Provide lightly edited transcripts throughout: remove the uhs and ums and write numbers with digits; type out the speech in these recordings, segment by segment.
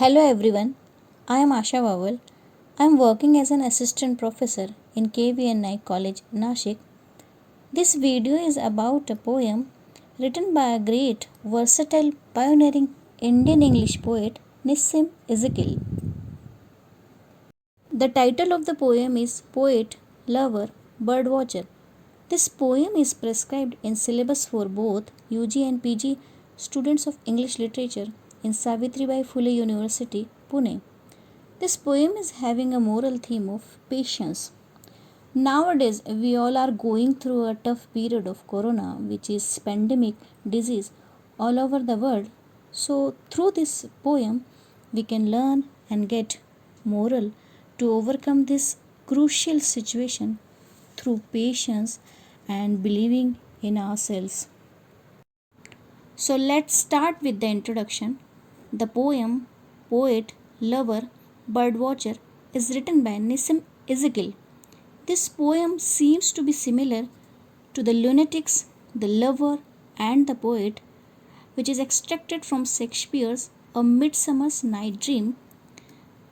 Hello everyone, I am Asha Vawal. I am working as an assistant professor in KVN Naik College, Nashik. This video is about a poem written by a great, versatile, pioneering Indian English poet Nissim Ezekiel. The title of the poem is Poet, Lover, Birdwatcher. This poem is prescribed in syllabus for both UG and PG students of English literature in Savitribai Phule University, Pune. This poem is having a moral theme of patience. Nowadays, we all are going through a tough period of corona, which is pandemic disease all over the world. So, through this poem, we can learn and get moral to overcome this crucial situation through patience and believing in ourselves. So, let's start with the introduction. The poem Poet, Lover, Birdwatcher is written by Nissim Ezekiel. This poem seems to be similar to the Lunatics, the Lover, and the Poet, which is extracted from Shakespeare's A Midsummer's Night Dream.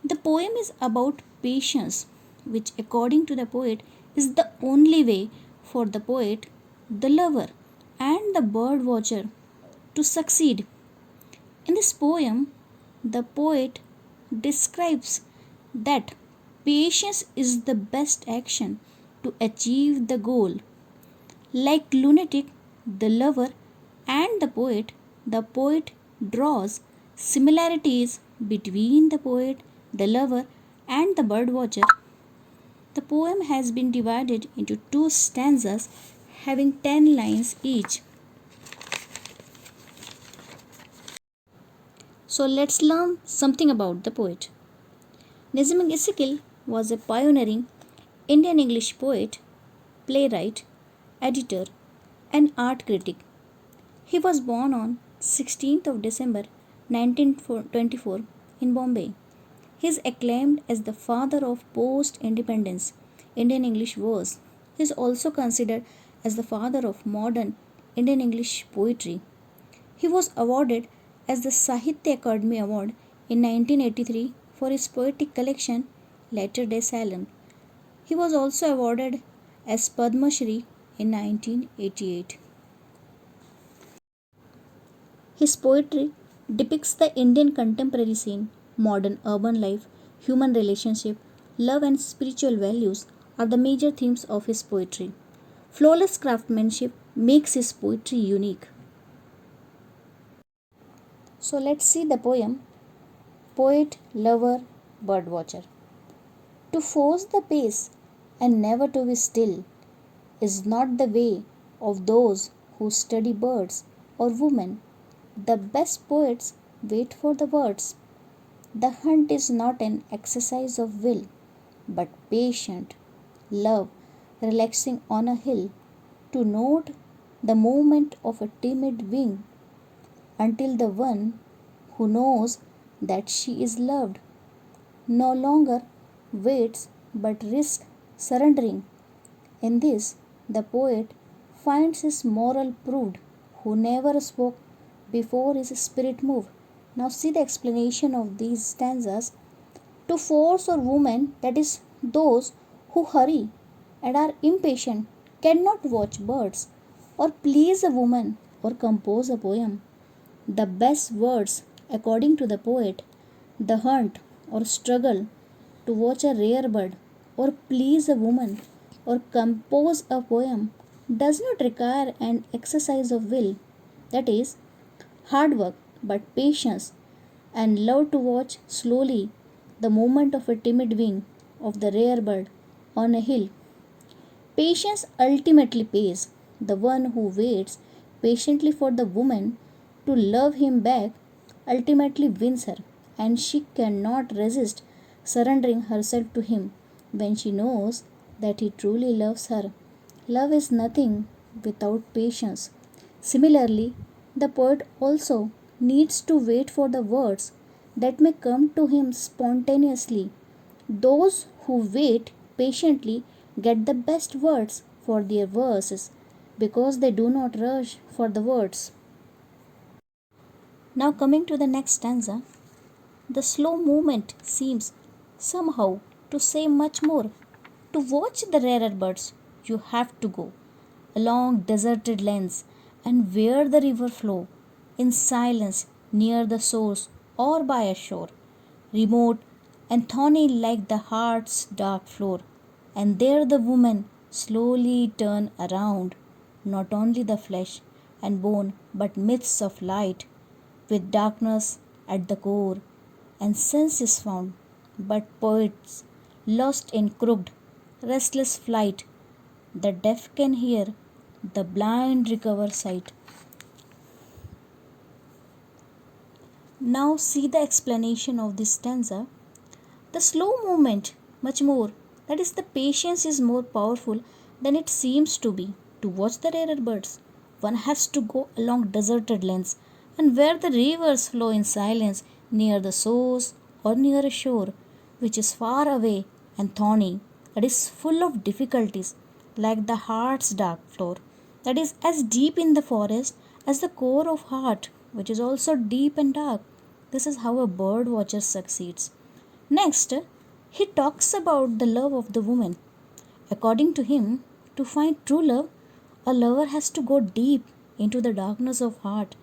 The poem is about patience, which, according to the poet, is the only way for the poet, the lover, and the bird watcher to succeed. In this poem, the poet describes that patience is the best action to achieve the goal. Like lunatic, the lover, and the poet draws similarities between the poet, the lover, and the birdwatcher. The poem has been divided into two stanzas having 10 lines each. So let's learn something about the poet. Nissim Ezekiel was a pioneering Indian English poet, playwright, editor, and art critic. He was born on 16th of December 1924 in Bombay. He is acclaimed as the father of post-independence Indian English verse. He is also considered as the father of modern Indian English poetry. He was awarded as the Sahitya Akademi Award in 1983 for his poetic collection Latter Day Salam. He was also awarded as Padma Shri in 1988. His poetry depicts the Indian contemporary scene, modern urban life, human relationship, love and spiritual values are the major themes of his poetry. Flawless craftsmanship makes his poetry unique. So let's see the poem Poet, Lover, Birdwatcher. To force the pace and never to be still is not the way of those who study birds or women. The best poets wait for the words. The hunt is not an exercise of will, but patient love relaxing on a hill to note the movement of a timid wing until the one who knows that she is loved no longer waits but risks surrendering. In this, the poet finds his moral proved who never spoke before his spirit moved. Now, see the explanation of these stanzas. To force or woman, that is, those who hurry and are impatient, cannot watch birds or please a woman or compose a poem. The best words, according to the poet, the hunt or struggle to watch a rare bird or please a woman or compose a poem does not require an exercise of will, that is, hard work, but patience and love to watch slowly the movement of a timid wing of the rare bird on a hill. Patience ultimately pays. The one who waits patiently for the woman to love him back ultimately wins her, and she cannot resist surrendering herself to him when she knows that he truly loves her. Love is nothing without patience. Similarly, the poet also needs to wait for the words that may come to him spontaneously. Those who wait patiently get the best words for their verses because they do not rush for the words. Now, coming to the next stanza. the slow movement seems somehow to say much more. To watch the rarer birds, you have to go along deserted lanes and where the river flow in silence near the source or by a shore, remote and thorny like the heart's dark floor. And there the woman slowly turn around, not only the flesh and bone, but myths of light, with darkness at the core, and sense is found, but poets lost in crooked, restless flight. The deaf can hear, the blind recover sight. Now see the explanation of this stanza. The slow movement, much more, that is, the patience is more powerful than it seems to be. To watch the rarer birds, one has to go along deserted lanes and where the rivers flow in silence near the source or near a shore which is far away and thorny, that is full of difficulties, like the heart's dark floor, that is as deep in the forest as the core of heart, which is also deep and dark. This is how a bird watcher succeeds. Next, he talks about the love of the woman. According to him, to find true love, a lover has to go deep into the darkness of heart,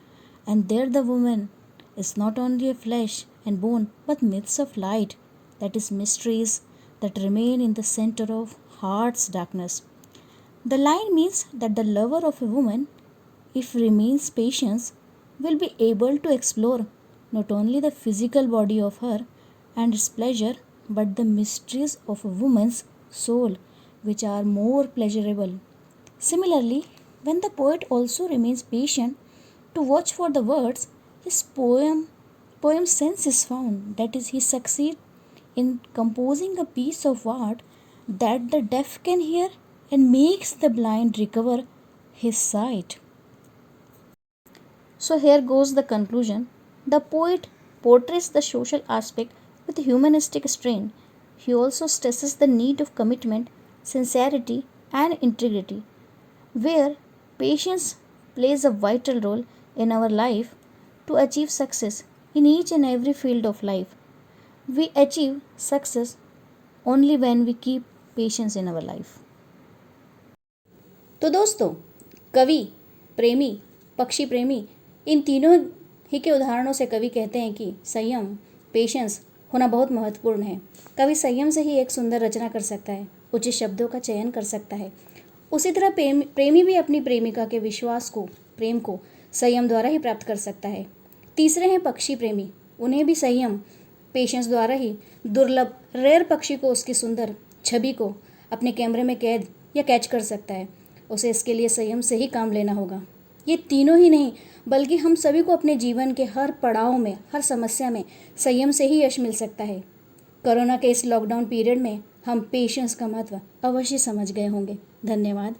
and there the woman is not only a flesh and bone but myths of light, that is, mysteries that remain in the center of heart's darkness. The line means that the lover of a woman, if remains patient, will be able to explore not only the physical body of her and its pleasure, but the mysteries of a woman's soul, which are more pleasurable. Similarly, when the poet also remains patient to watch for the words, his poem sense is found. That is, he succeeds in composing a piece of art that the deaf can hear and makes the blind recover his sight. So here goes the conclusion. The poet portrays the social aspect with humanistic strain. He also stresses the need of commitment, sincerity, and integrity, where patience plays a vital role in our life to achieve success in each and every field of life. We achieve success only when we keep patience in our life. तो दोस्तों, कवि, प्रेमी, पक्षी प्रेमी, इन तीनों ही के उदाहरणों से कवि कहते हैं कि संयम, पेशेंस होना बहुत महत्वपूर्ण है। कवि संयम से ही एक सुंदर रचना कर सकता है, उचित शब्दों का चयन कर सकता है। उसी तरह प्रेमी भी अपनी प्रेमिका के विश्वास को, प्रेम को संयम द्वारा ही प्राप्त कर सकता है। तीसरे हैं पक्षी प्रेमी, उन्हें भी संयम, पेशेंस द्वारा ही दुर्लभ रेयर पक्षी को, उसकी सुंदर छवि को अपने कैमरे में कैद या कैच कर सकता है। उसे इसके लिए संयम से ही काम लेना होगा। ये तीनों ही नहीं, बल्कि हम सभी को अपने जीवन के हर पड़ाव में, हर समस्या में संयम से ही यश मिल सकता है। कोरोना के इस लॉकडाउन पीरियड में हम पेशेंस का महत्व अवश्य समझ गए होंगे। धन्यवाद।